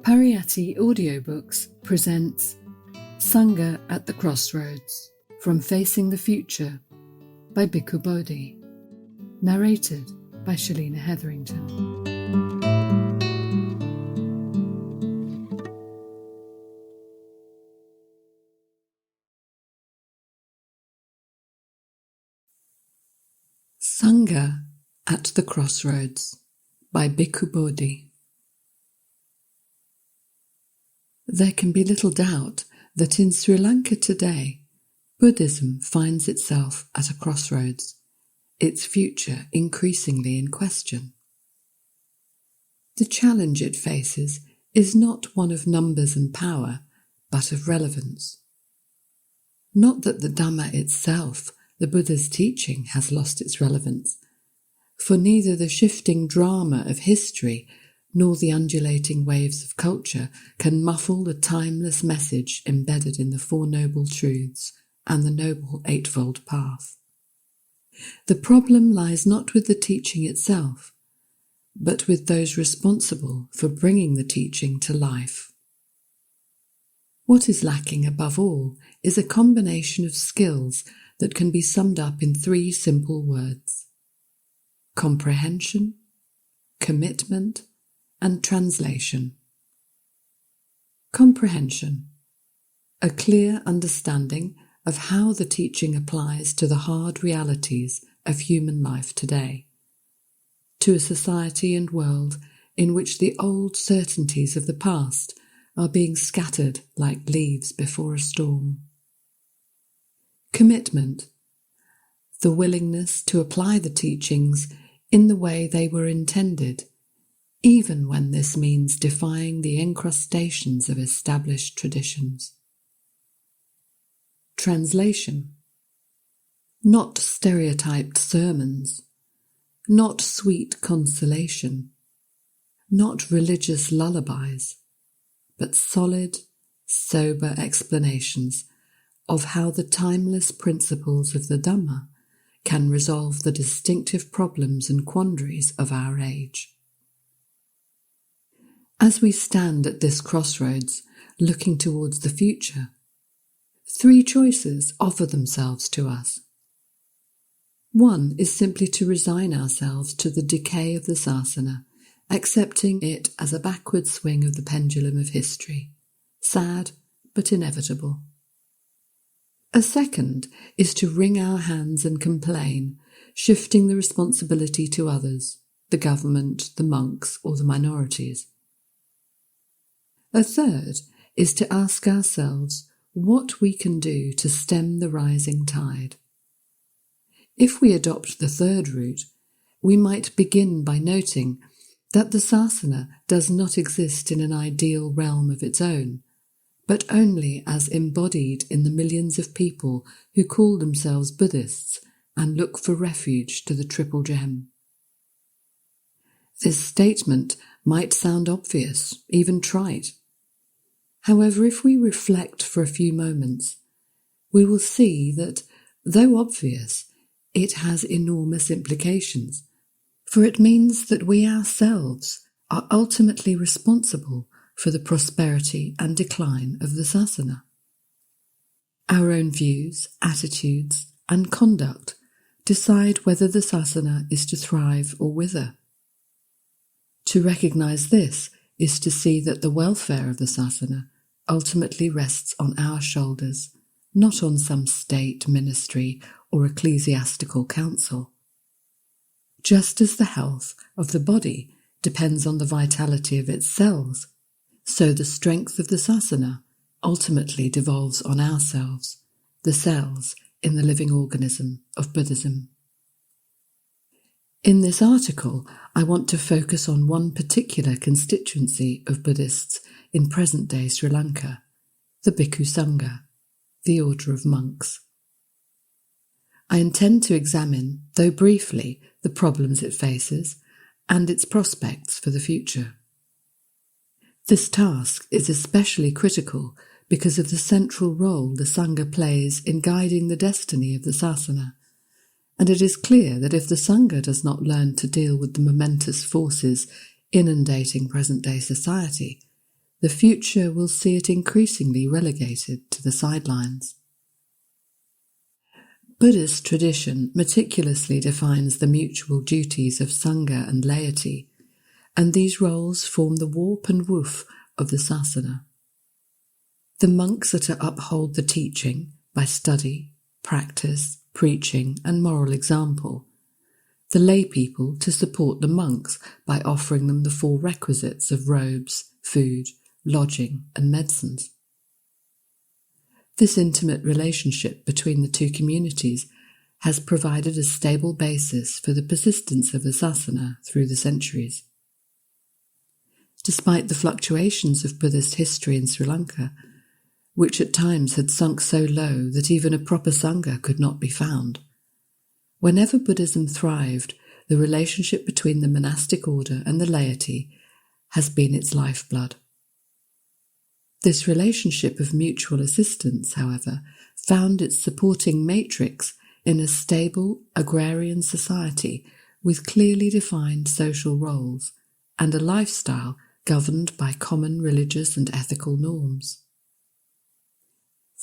Pariyatti Audiobooks presents Sangha at the Crossroads, From Facing the Future by Bhikkhu Bodhi, narrated by Shalina Hetherington. Sangha at the Crossroads by Bhikkhu Bodhi. There can be little doubt that in Sri Lanka today, Buddhism finds itself at a crossroads, its future increasingly in question. The challenge it faces is not one of numbers and power, but of relevance. Not that the Dhamma itself, the Buddha's teaching, has lost its relevance, for neither the shifting drama of history nor the undulating waves of culture can muffle the timeless message embedded in the Four Noble Truths and the Noble Eightfold Path. The problem lies not with the teaching itself, but with those responsible for bringing the teaching to life. What is lacking above all is a combination of skills that can be summed up in three simple words: comprehension, commitment, and translation. Comprehension, a clear understanding of how the teaching applies to the hard realities of human life today, to a society and world in which the old certainties of the past are being scattered like leaves before a storm. Commitment, the willingness to apply the teachings in the way they were intended, even when this means defying the encrustations of established traditions. Translation, not stereotyped sermons, not sweet consolation, not religious lullabies, but solid, sober explanations of how the timeless principles of the Dhamma can resolve the distinctive problems and quandaries of our age. As we stand at this crossroads, looking towards the future, three choices offer themselves to us. One is simply to resign ourselves to the decay of the sasana, accepting it as a backward swing of the pendulum of history, sad but inevitable. A second is to wring our hands and complain, shifting the responsibility to others, the government, the monks, or the minorities. A third is to ask ourselves what we can do to stem the rising tide. If we adopt the third route, we might begin by noting that the sasana does not exist in an ideal realm of its own, but only as embodied in the millions of people who call themselves Buddhists and look for refuge to the Triple Gem. This statement might sound obvious, even trite. However, if we reflect for a few moments, we will see that, though obvious, it has enormous implications, for it means that we ourselves are ultimately responsible for the prosperity and decline of the sasana. Our own views, attitudes, and conduct decide whether the sasana is to thrive or wither. To recognize this is to see that the welfare of the sasana ultimately rests on our shoulders, not on some state, ministry, or ecclesiastical council. Just as the health of the body depends on the vitality of its cells, so the strength of the sasana ultimately devolves on ourselves, the cells in the living organism of Buddhism. In this article, I want to focus on one particular constituency of Buddhists in present-day Sri Lanka, the Bhikkhu Sangha, the order of monks. I intend to examine, though briefly, the problems it faces and its prospects for the future. This task is especially critical because of the central role the Sangha plays in guiding the destiny of the sasana, and it is clear that if the Sangha does not learn to deal with the momentous forces inundating present-day society, the future will see it increasingly relegated to the sidelines. Buddhist tradition meticulously defines the mutual duties of Sangha and laity, and these roles form the warp and woof of the sasana. The monks are to uphold the teaching by study, practice, preaching, and moral example. The lay people to support the monks by offering them the 4 requisites of robes, food, lodging, and medicines. This intimate relationship between the 2 communities has provided a stable basis for the persistence of the sasana through the centuries. Despite the fluctuations of Buddhist history in Sri Lanka, which at times had sunk so low that even a proper Sangha could not be found, whenever Buddhism thrived, the relationship between the monastic order and the laity has been its lifeblood. This relationship of mutual assistance, however, found its supporting matrix in a stable agrarian society with clearly defined social roles and a lifestyle governed by common religious and ethical norms.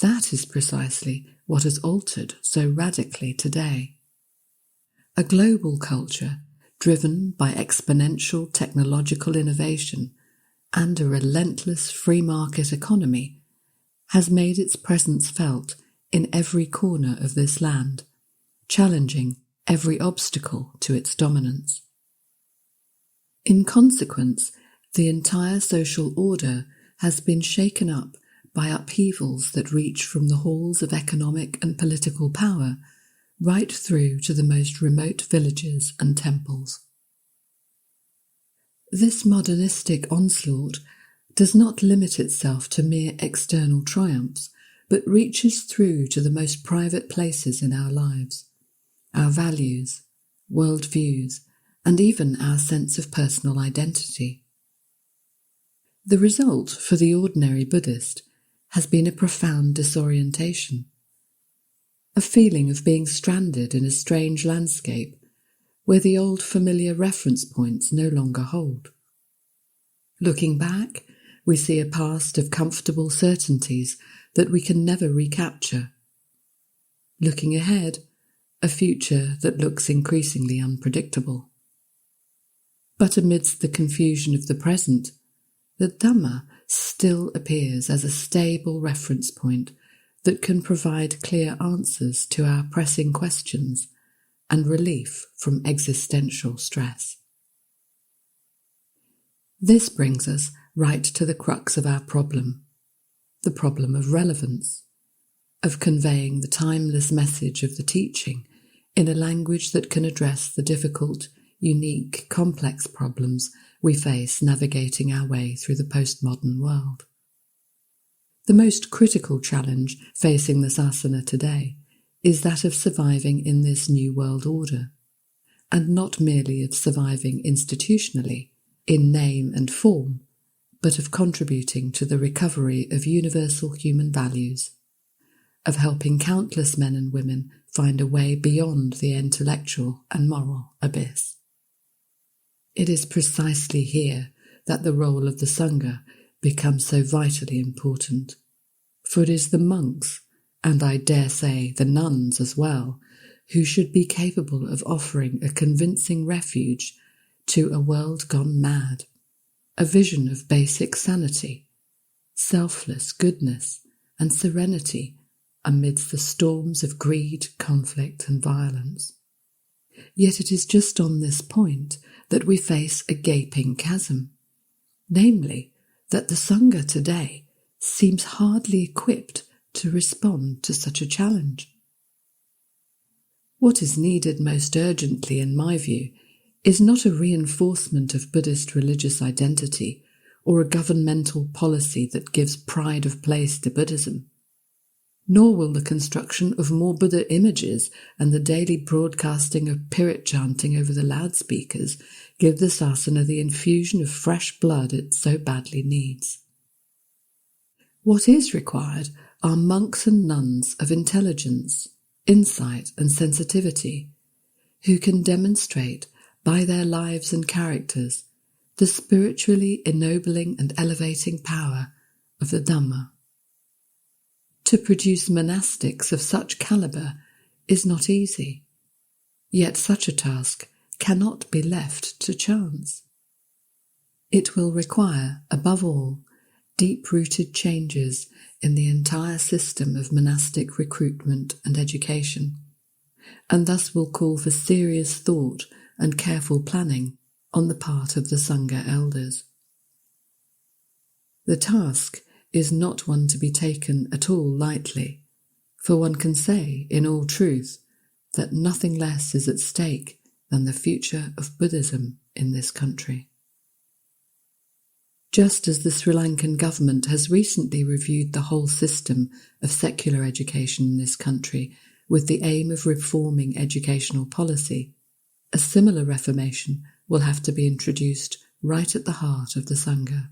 That is precisely what has altered so radically today. A global culture driven by exponential technological innovation and a relentless free market economy has made its presence felt in every corner of this land, challenging every obstacle to its dominance. In consequence, the entire social order has been shaken up by upheavals that reach from the halls of economic and political power right through to the most remote villages and temples. This modernistic onslaught does not limit itself to mere external triumphs, but reaches through to the most private places in our lives, our values, worldviews, and even our sense of personal identity. The result for the ordinary Buddhist has been a profound disorientation, a feeling of being stranded in a strange landscape where the old familiar reference points no longer hold. Looking back, we see a past of comfortable certainties that we can never recapture. Looking ahead, a future that looks increasingly unpredictable. But amidst the confusion of the present, the Dhamma still appears as a stable reference point that can provide clear answers to our pressing questions and relief from existential stress. This brings us right to the crux of our problem, the problem of relevance, of conveying the timeless message of the teaching in a language that can address the difficult, unique, complex problems we face navigating our way through the postmodern world. The most critical challenge facing the sasana today is that of surviving in this new world order, and not merely of surviving institutionally, in name and form, but of contributing to the recovery of universal human values, of helping countless men and women find a way beyond the intellectual and moral abyss. It is precisely here that the role of the Sangha becomes so vitally important, for it is the monks, and I dare say the nuns as well, who should be capable of offering a convincing refuge to a world gone mad, a vision of basic sanity, selfless goodness and serenity amidst the storms of greed, conflict and violence. Yet it is just on this point that we face a gaping chasm, namely that the Sangha today seems hardly equipped to respond to such a challenge. What is needed most urgently, in my view, is not a reinforcement of Buddhist religious identity or a governmental policy that gives pride of place to Buddhism. Nor will the construction of more Buddha images and the daily broadcasting of Pirit chanting over the loudspeakers give the sasana the infusion of fresh blood it so badly needs. What is required are monks and nuns of intelligence, insight and sensitivity, who can demonstrate by their lives and characters the spiritually ennobling and elevating power of the Dhamma. To produce monastics of such calibre is not easy, yet such a task cannot be left to chance. It will require, above all, deep-rooted changes in the entire system of monastic recruitment and education, and thus will call for serious thought and careful planning on the part of the Sangha elders. The task is not one to be taken at all lightly, for one can say, in all truth, that nothing less is at stake than the future of Buddhism in this country. Just as the Sri Lankan government has recently reviewed the whole system of secular education in this country with the aim of reforming educational policy, a similar reformation will have to be introduced right at the heart of the Sangha.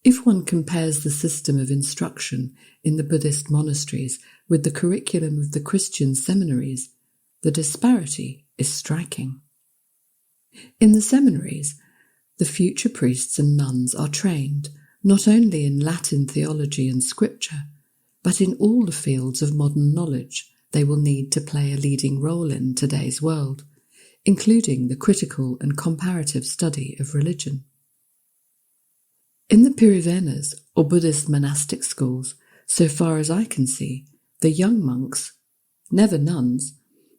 If one compares the system of instruction in the Buddhist monasteries with the curriculum of the Christian seminaries, the disparity is striking. In the seminaries, the future priests and nuns are trained not only in Latin theology and scripture, but in all the fields of modern knowledge they will need to play a leading role in today's world, including the critical and comparative study of religion. In the Pirivenas, or Buddhist monastic schools, so far as I can see, the young monks, never nuns,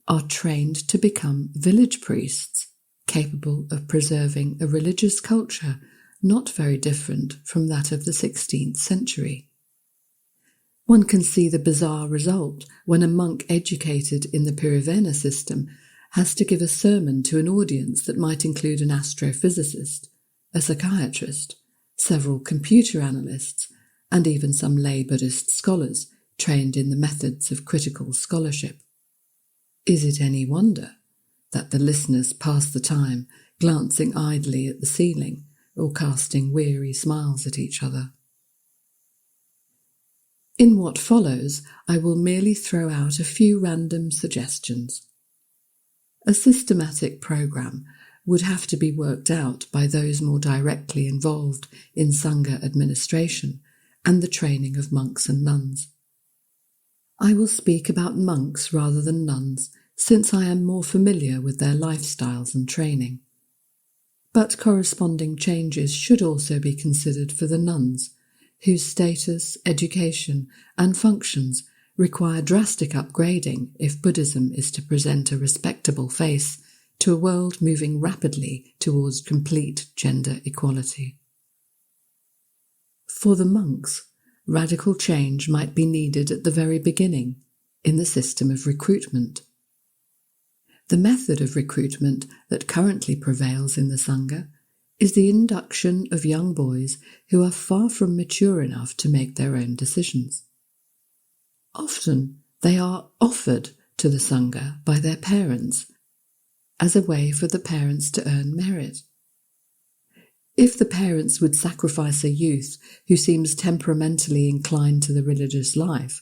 are trained to become village priests, capable of preserving a religious culture not very different from that of the 16th century. One can see the bizarre result when a monk educated in the Pirivena system has to give a sermon to an audience that might include an astrophysicist, a psychiatrist, several computer analysts, and even some lay Buddhist scholars trained in the methods of critical scholarship. Is it any wonder that the listeners pass the time glancing idly at the ceiling or casting weary smiles at each other? In what follows, I will merely throw out a few random suggestions. A systematic programme would have to be worked out by those more directly involved in Sangha administration and the training of monks and nuns. I will speak about monks rather than nuns, since I am more familiar with their lifestyles and training. But corresponding changes should also be considered for the nuns, whose status, education, and functions require drastic upgrading if Buddhism is to present a respectable face to a world moving rapidly towards complete gender equality. For the monks, radical change might be needed at the very beginning, in the system of recruitment. The method of recruitment that currently prevails in the Sangha is the induction of young boys who are far from mature enough to make their own decisions. Often they are offered to the Sangha by their parents as a way for the parents to earn merit. If the parents would sacrifice a youth who seems temperamentally inclined to the religious life,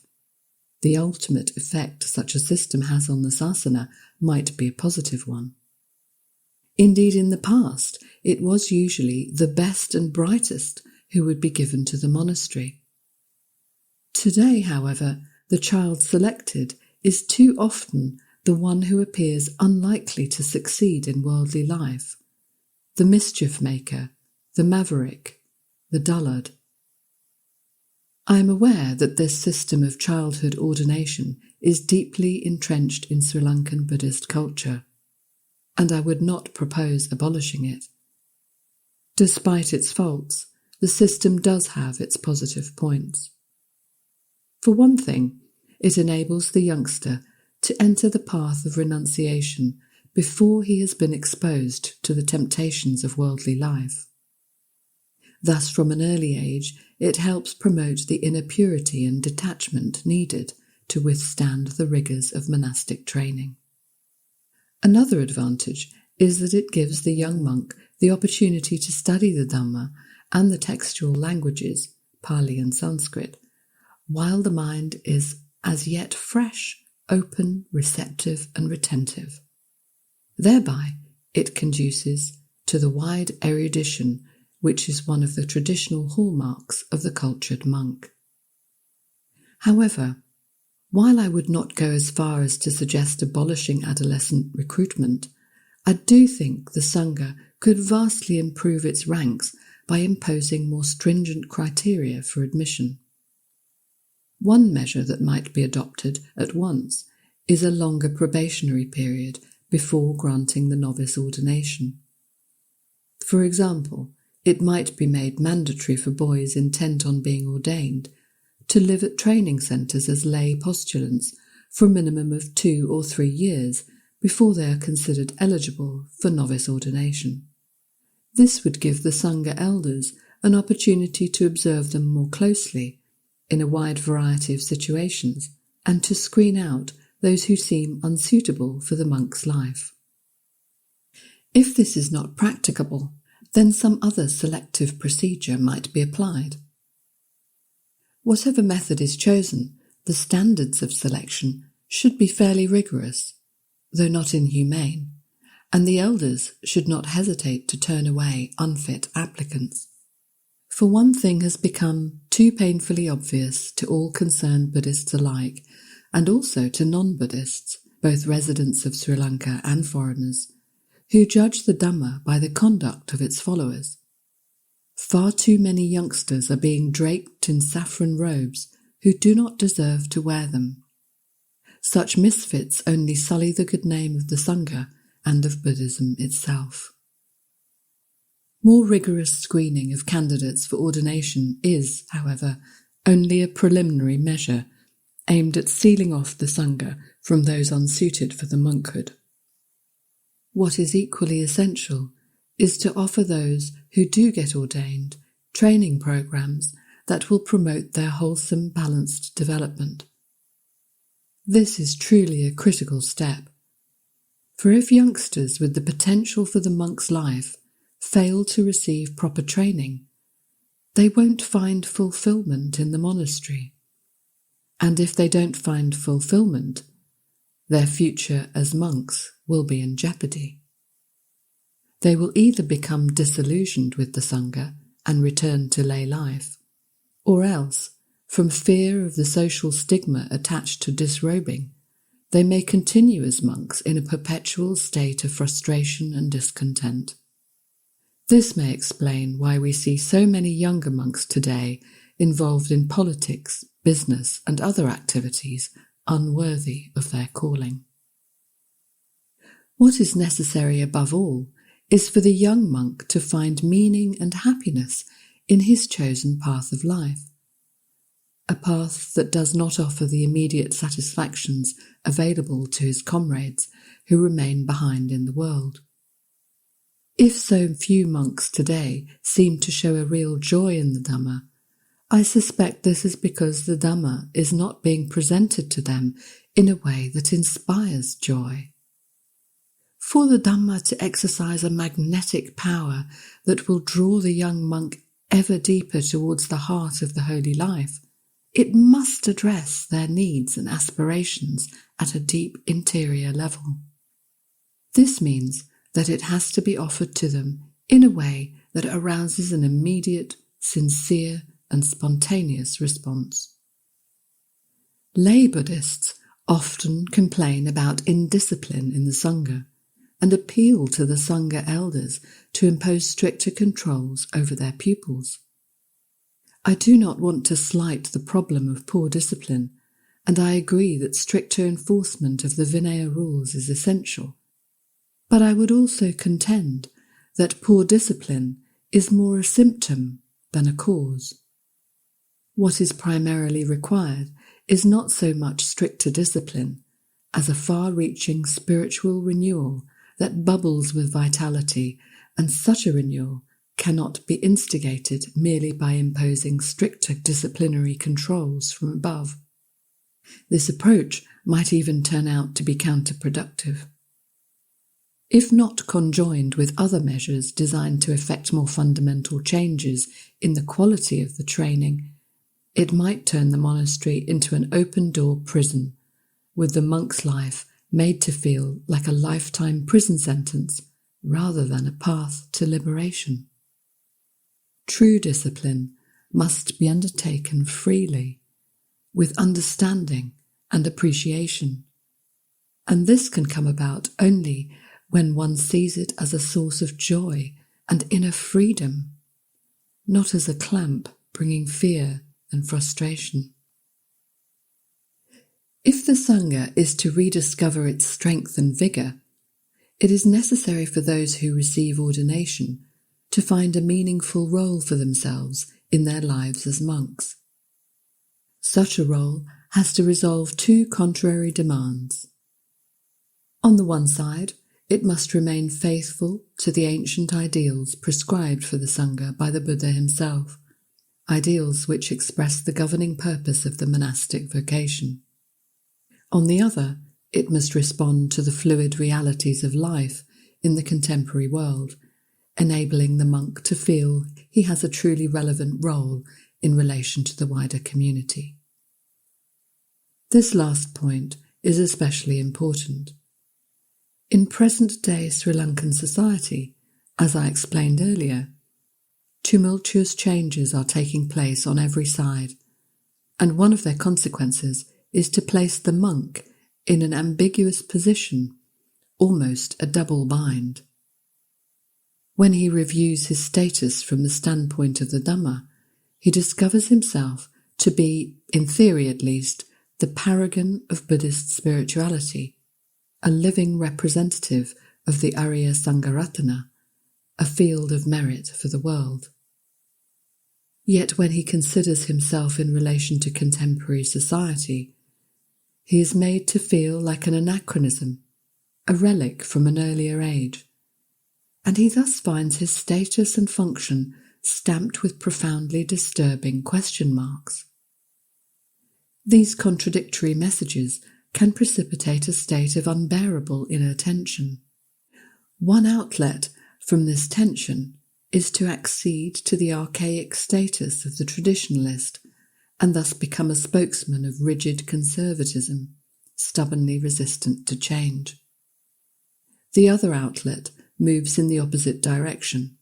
the ultimate effect such a system has on the sasana might be a positive one. Indeed, in the past, it was usually the best and brightest who would be given to the monastery. Today, however, the child selected is too often the one who appears unlikely to succeed in worldly life, the mischief maker, the maverick, the dullard. I am aware that this system of childhood ordination is deeply entrenched in Sri Lankan Buddhist culture, and I would not propose abolishing it. Despite its faults, the system does have its positive points. For one thing, it enables the youngster to enter the path of renunciation before he has been exposed to the temptations of worldly life. Thus, from an early age, it helps promote the inner purity and detachment needed to withstand the rigours of monastic training. Another advantage is that it gives the young monk the opportunity to study the Dhamma and the textual languages, Pāli and Sanskrit, while the mind is as yet fresh, open, receptive and retentive. Thereby, it conduces to the wide erudition which is one of the traditional hallmarks of the cultured monk. However, while I would not go as far as to suggest abolishing adolescent recruitment, I do think the Sangha could vastly improve its ranks by imposing more stringent criteria for admission. One measure that might be adopted at once is a longer probationary period before granting the novice ordination. For example, it might be made mandatory for boys intent on being ordained to live at training centres as lay postulants for a minimum of 2 or 3 years before they are considered eligible for novice ordination. This would give the Sangha elders an opportunity to observe them more closely in a wide variety of situations and to screen out those who seem unsuitable for the monk's life. If this is not practicable, then some other selective procedure might be applied. Whatever method is chosen, the standards of selection should be fairly rigorous, though not inhumane, and the elders should not hesitate to turn away unfit applicants. For one thing has become too painfully obvious to all concerned Buddhists alike, and also to non-Buddhists, both residents of Sri Lanka and foreigners, who judge the Dhamma by the conduct of its followers. Far too many youngsters are being draped in saffron robes who do not deserve to wear them. Such misfits only sully the good name of the Sangha and of Buddhism itself. More rigorous screening of candidates for ordination is, however, only a preliminary measure aimed at sealing off the Sangha from those unsuited for the monkhood. What is equally essential is to offer those who do get ordained training programs that will promote their wholesome, balanced development. This is truly a critical step, for if youngsters with the potential for the monk's life fail to receive proper training, they won't find fulfillment in the monastery, and if they don't find fulfillment, their future as monks will be in jeopardy. They will either become disillusioned with the Sangha and return to lay life, or else, from fear of the social stigma attached to disrobing, they may continue as monks in a perpetual state of frustration and discontent. This may explain why we see so many younger monks today involved in politics, business, and other activities unworthy of their calling. What is necessary above all is for the young monk to find meaning and happiness in his chosen path of life, a path that does not offer the immediate satisfactions available to his comrades who remain behind in the world. If so few monks today seem to show a real joy in the Dhamma, I suspect this is because the Dhamma is not being presented to them in a way that inspires joy. For the Dhamma to exercise a magnetic power that will draw the young monk ever deeper towards the heart of the holy life, it must address their needs and aspirations at a deep interior level. This means that it has to be offered to them in a way that arouses an immediate, sincere, and spontaneous response. Lay Buddhists often complain about indiscipline in the Sangha and appeal to the Sangha elders to impose stricter controls over their pupils. I do not want to slight the problem of poor discipline, and I agree that stricter enforcement of the Vinaya rules is essential. But I would also contend that poor discipline is more a symptom than a cause. What is primarily required is not so much stricter discipline as a far-reaching spiritual renewal that bubbles with vitality, and such a renewal cannot be instigated merely by imposing stricter disciplinary controls from above. This approach might even turn out to be counterproductive. If not conjoined with other measures designed to effect more fundamental changes in the quality of the training, it might turn the monastery into an open-door prison, with the monk's life made to feel like a lifetime prison sentence rather than a path to liberation. True discipline must be undertaken freely, with understanding and appreciation, and this can come about only when one sees it as a source of joy and inner freedom, not as a clamp bringing fear and frustration. If the Sangha is to rediscover its strength and vigour, it is necessary for those who receive ordination to find a meaningful role for themselves in their lives as monks. Such a role has to resolve two contrary demands. On the one side, it must remain faithful to the ancient ideals prescribed for the Sangha by the Buddha himself, ideals which express the governing purpose of the monastic vocation. On the other, it must respond to the fluid realities of life in the contemporary world, enabling the monk to feel he has a truly relevant role in relation to the wider community. This last point is especially important. In present-day Sri Lankan society, as I explained earlier, tumultuous changes are taking place on every side, and one of their consequences is to place the monk in an ambiguous position, almost a double bind. When he reviews his status from the standpoint of the Dhamma, he discovers himself to be, in theory at least, the paragon of Buddhist spirituality, a living representative of the Arya Sangharatana, a field of merit for the world. Yet when he considers himself in relation to contemporary society, he is made to feel like an anachronism, a relic from an earlier age, and he thus finds his status and function stamped with profoundly disturbing question marks. These contradictory messages can precipitate a state of unbearable inner tension. One outlet from this tension is to accede to the archaic status of the traditionalist and thus become a spokesman of rigid conservatism, stubbornly resistant to change. The other outlet moves in the opposite direction,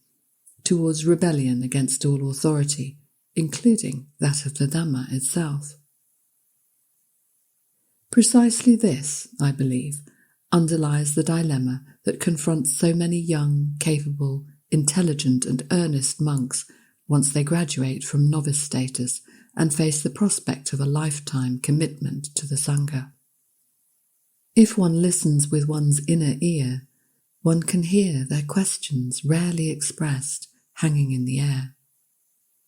towards rebellion against all authority, including that of the Dhamma itself. Precisely this, I believe, underlies the dilemma that confronts so many young, capable, intelligent and earnest monks once they graduate from novice status and face the prospect of a lifetime commitment to the Sangha. If one listens with one's inner ear, one can hear their questions rarely expressed hanging in the air.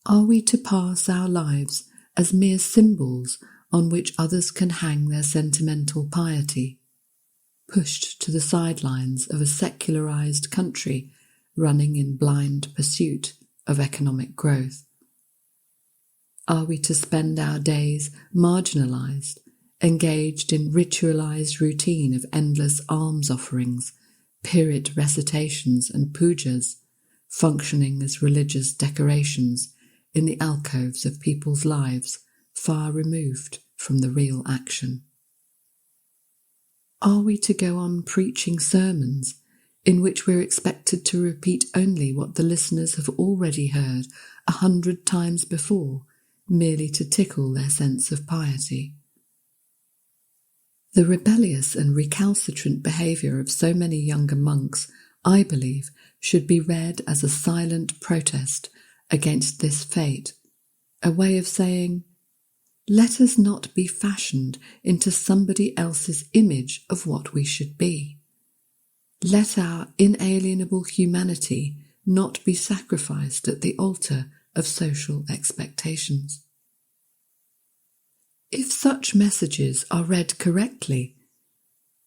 Are we to pass our lives as mere symbols on which others can hang their sentimental piety, pushed to the sidelines of a secularized country running in blind pursuit of economic growth? Are we to spend our days marginalized, engaged in ritualized routine of endless alms offerings, Pirit recitations and pujas, functioning as religious decorations in the alcoves of people's lives far removed from the real action? Are we to go on preaching sermons in which we're expected to repeat only what the listeners have already heard 100 times before, merely to tickle their sense of piety? The rebellious and recalcitrant behaviour of so many younger monks, I believe, should be read as a silent protest against this fate, a way of saying, let us not be fashioned into somebody else's image of what we should be. Let our inalienable humanity not be sacrificed at the altar of social expectations. If such messages are read correctly,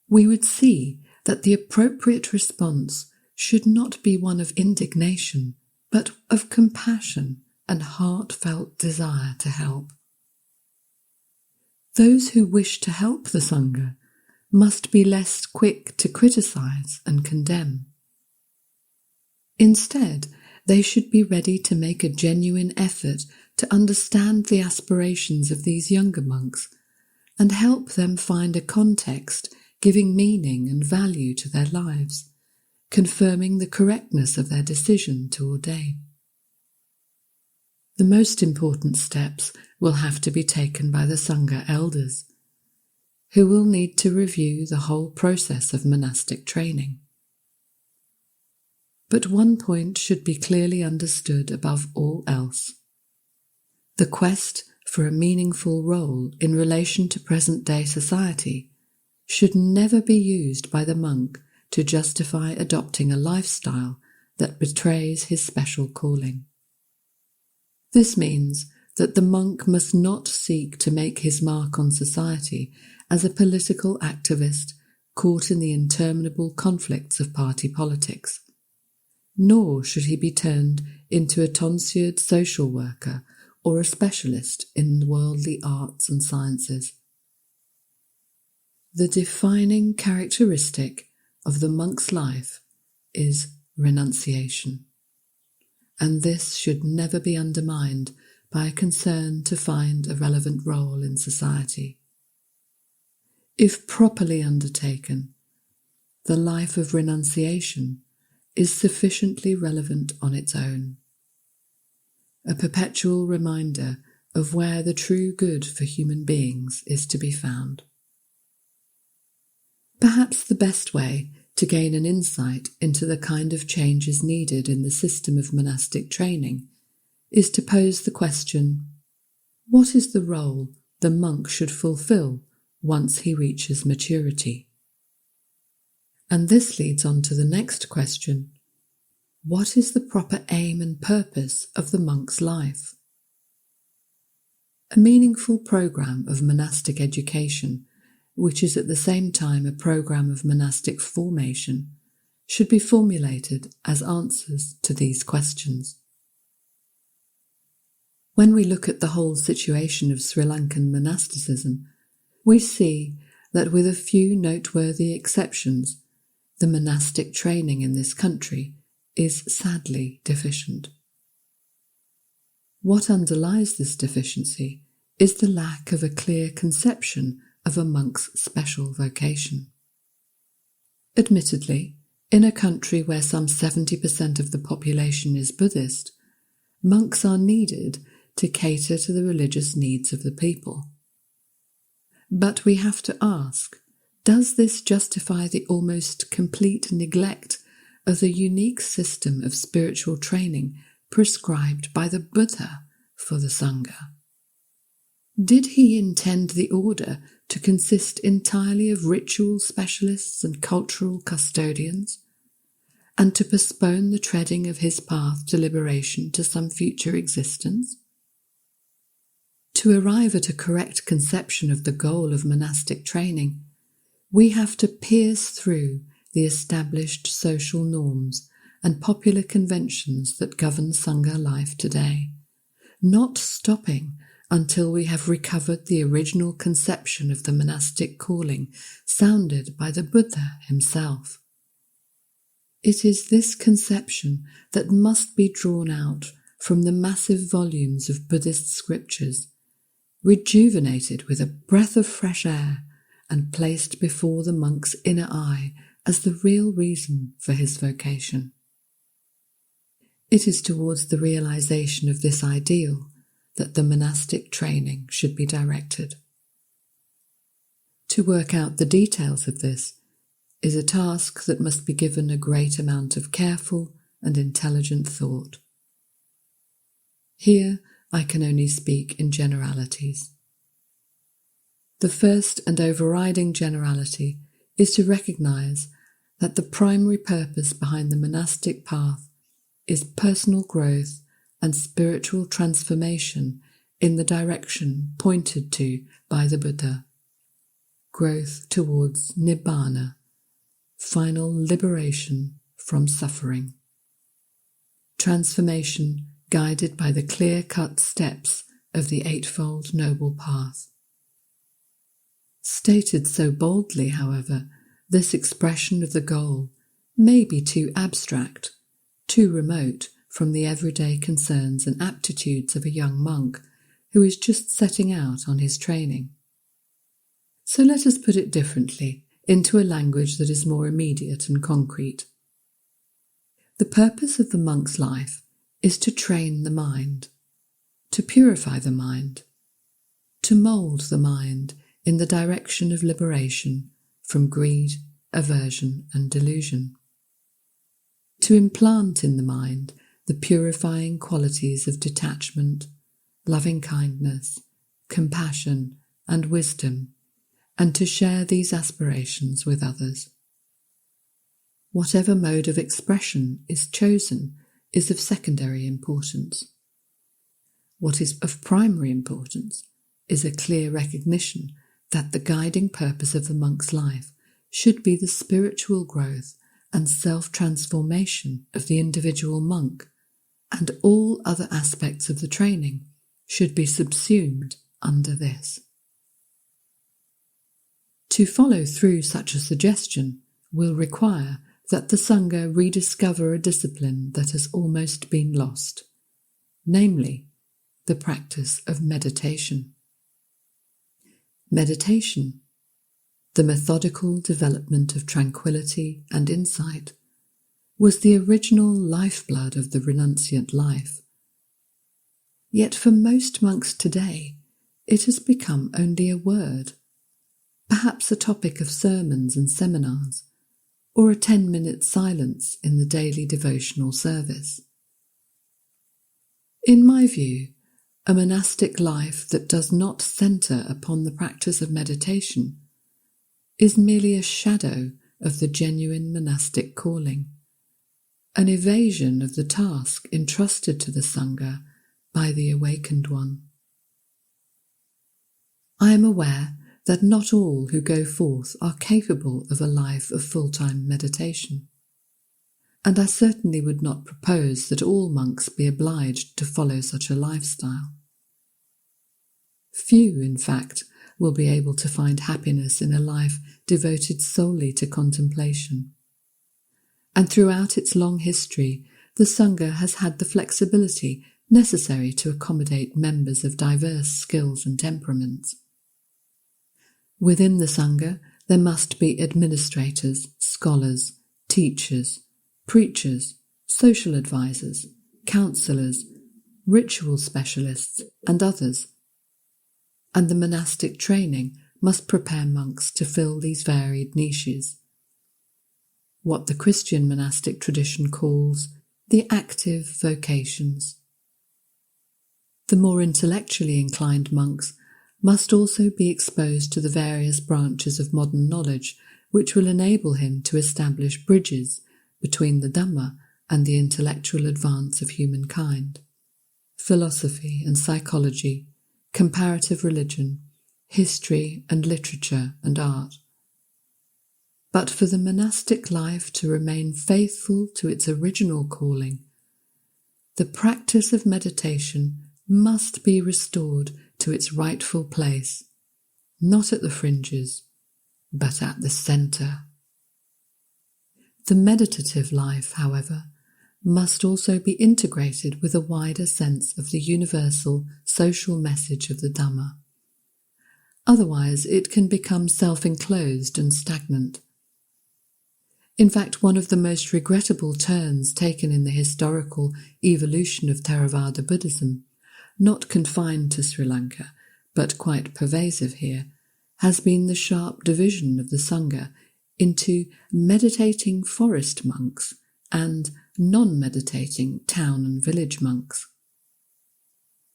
we would see that the appropriate response should not be one of indignation, but of compassion and heartfelt desire to help. Those who wish to help the Sangha must be less quick to criticize and condemn. Instead, they should be ready to make a genuine effort to understand the aspirations of these younger monks and help them find a context giving meaning and value to their lives, confirming the correctness of their decision to ordain. The most important steps will have to be taken by the Sangha elders, who will need to review the whole process of monastic training. But one point should be clearly understood above all else. The quest for a meaningful role in relation to present-day society should never be used by the monk to justify adopting a lifestyle that betrays his special calling. This means that the monk must not seek to make his mark on society as a political activist caught in the interminable conflicts of party politics, nor should he be turned into a tonsured social worker or a specialist in worldly arts and sciences. The defining characteristic of the monk's life is renunciation, and this should never be undermined by a concern to find a relevant role in society. If properly undertaken, the life of renunciation is sufficiently relevant on its own, a perpetual reminder of where the true good for human beings is to be found. Perhaps the best way to gain an insight into the kind of changes needed in the system of monastic training is to pose the question, what is the role the monk should fulfill once he reaches maturity? And this leads on to the next question, what is the proper aim and purpose of the monk's life? A meaningful program of monastic education, which is at the same time a program of monastic formation, should be formulated as answers to these questions. When we look at the whole situation of Sri Lankan monasticism, we see that with a few noteworthy exceptions, the monastic training in this country is sadly deficient. What underlies this deficiency is the lack of a clear conception of a monk's special vocation. Admittedly, in a country where some 70% of the population is Buddhist, monks are needed to cater to the religious needs of the people. But we have to ask, does this justify the almost complete neglect of the unique system of spiritual training prescribed by the Buddha for the Sangha? Did he intend the order to consist entirely of ritual specialists and cultural custodians, and to postpone the treading of his path to liberation to some future existence? To arrive at a correct conception of the goal of monastic training, we have to pierce through the established social norms and popular conventions that govern Sangha life today, not stopping until we have recovered the original conception of the monastic calling sounded by the Buddha himself. It is this conception that must be drawn out from the massive volumes of Buddhist scriptures, rejuvenated with a breath of fresh air and placed before the monk's inner eye as the real reason for his vocation. It is towards the realization of this ideal that the monastic training should be directed. To work out the details of this is a task that must be given a great amount of careful and intelligent thought. Here I can only speak in generalities. The first and overriding generality is to recognize that the primary purpose behind the monastic path is personal growth and spiritual transformation in the direction pointed to by the Buddha, growth towards Nibbana, final liberation from suffering, transformation guided by the clear-cut steps of the Eightfold Noble Path. Stated so boldly, however, this expression of the goal may be too abstract, too remote from the everyday concerns and aptitudes of a young monk who is just setting out on his training. So let us put it differently, into a language that is more immediate and concrete. The purpose of the monk's life is to train the mind, to purify the mind, to mould the mind in the direction of liberation from greed, aversion, and delusion, to implant in the mind the purifying qualities of detachment, loving-kindness, compassion, and wisdom, and to share these aspirations with others. Whatever mode of expression is chosen is of secondary importance. What is of primary importance is a clear recognition that the guiding purpose of the monk's life should be the spiritual growth and self-transformation of the individual monk, and all other aspects of the training should be subsumed under this. To follow through such a suggestion will require that the Sangha rediscover a discipline that has almost been lost, namely, the practice of meditation. Meditation, the methodical development of tranquility and insight, was the original lifeblood of the renunciant life. Yet for most monks today, it has become only a word, perhaps a topic of sermons and seminars, or a 10-minute silence in the daily devotional service. In my view, a monastic life that does not centre upon the practice of meditation is merely a shadow of the genuine monastic calling, an evasion of the task entrusted to the Sangha by the awakened one. I am aware that not all who go forth are capable of a life of full-time meditation, and I certainly would not propose that all monks be obliged to follow such a lifestyle. Few, in fact, will be able to find happiness in a life devoted solely to contemplation. And throughout its long history, the Sangha has had the flexibility necessary to accommodate members of diverse skills and temperaments. Within the Sangha, there must be administrators, scholars, teachers, preachers, social advisors, counsellors, ritual specialists, and others. And the monastic training must prepare monks to fill these varied niches, what the Christian monastic tradition calls the active vocations. The more intellectually inclined monks must also be exposed to the various branches of modern knowledge which will enable him to establish bridges between the Dhamma and the intellectual advance of humankind. Philosophy and psychology, comparative religion, history and literature and art. But for the monastic life to remain faithful to its original calling, the practice of meditation must be restored to its rightful place, not at the fringes, but at the centre. The meditative life, however, must also be integrated with a wider sense of the universal social message of the Dhamma. Otherwise, it can become self-enclosed and stagnant. In fact, one of the most regrettable turns taken in the historical evolution of Theravada Buddhism, not confined to Sri Lanka, but quite pervasive here, has been the sharp division of the Sangha into meditating forest monks and non-meditating town and village monks.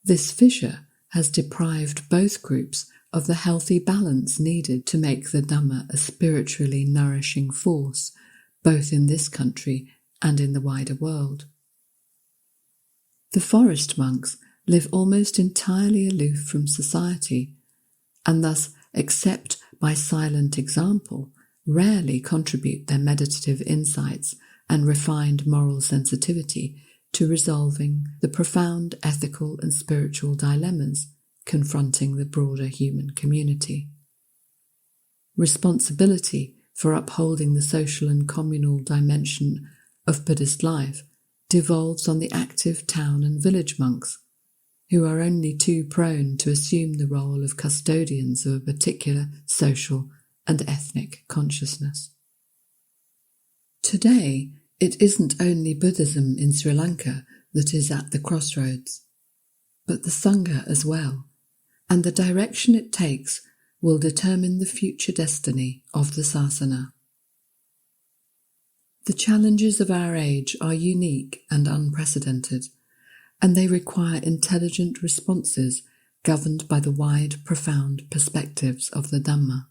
This fissure has deprived both groups of the healthy balance needed to make the Dhamma a spiritually nourishing force, both in this country and in the wider world. The forest monks live almost entirely aloof from society, and thus, except by silent example, rarely contribute their meditative insights and refined moral sensitivity to resolving the profound ethical and spiritual dilemmas confronting the broader human community. Responsibility for upholding the social and communal dimension of Buddhist life devolves on the active town and village monks, who are only too prone to assume the role of custodians of a particular social and ethnic consciousness. Today, It isn't only Buddhism in Sri Lanka that is at the crossroads, but the Sangha as well, and the direction it takes will determine the future destiny of the sasana. The challenges of our age are unique and unprecedented, and they require intelligent responses governed by the wide, profound perspectives of the Dhamma.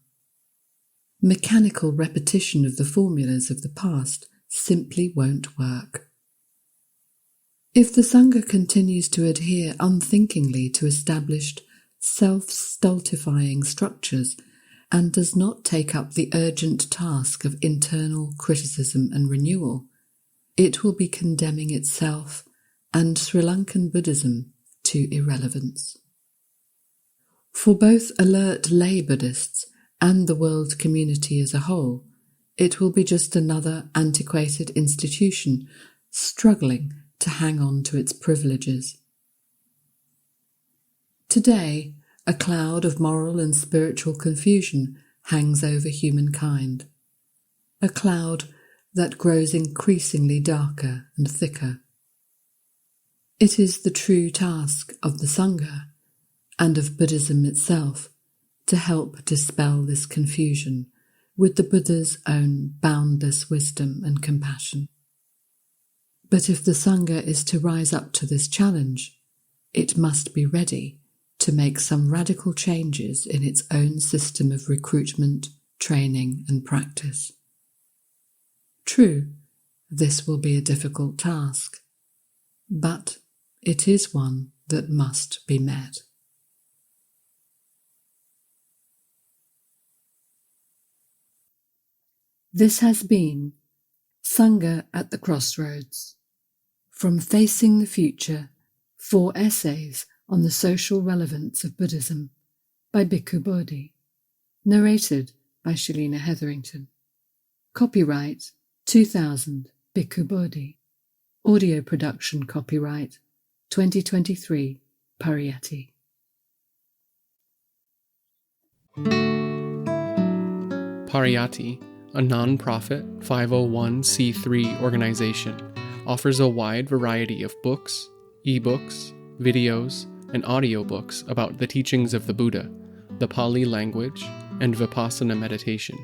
Mechanical repetition of the formulas of the past simply won't work. If the Sangha continues to adhere unthinkingly to established, self-stultifying structures and does not take up the urgent task of internal criticism and renewal, it will be condemning itself and Sri Lankan Buddhism to irrelevance. For both alert lay Buddhists and the world community as a whole, it will be just another antiquated institution struggling to hang on to its privileges. Today, a cloud of moral and spiritual confusion hangs over humankind, a cloud that grows increasingly darker and thicker. It is the true task of the Sangha and of Buddhism itself to help dispel this confusion with the Buddha's own boundless wisdom and compassion. But if the Sangha is to rise up to this challenge, it must be ready to make some radical changes in its own system of recruitment, training and practice. True, this will be a difficult task, but it is one that must be met. This has been Sangha at the Crossroads. From Facing the Future, 4 essays on the social relevance of Buddhism by Bhikkhu Bodhi. Narrated by Shalina Hetherington. Copyright 2000 Bhikkhu Bodhi. Audio production copyright 2023 Pariyatti. Pariyatti, a non-profit 501c3 organization, offers a wide variety of books, eBooks, videos, and audiobooks about the teachings of the Buddha, the Pāli language, and Vipassana meditation.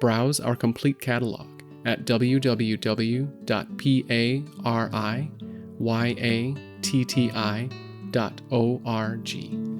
Browse our complete catalog at www.pariyatti.org.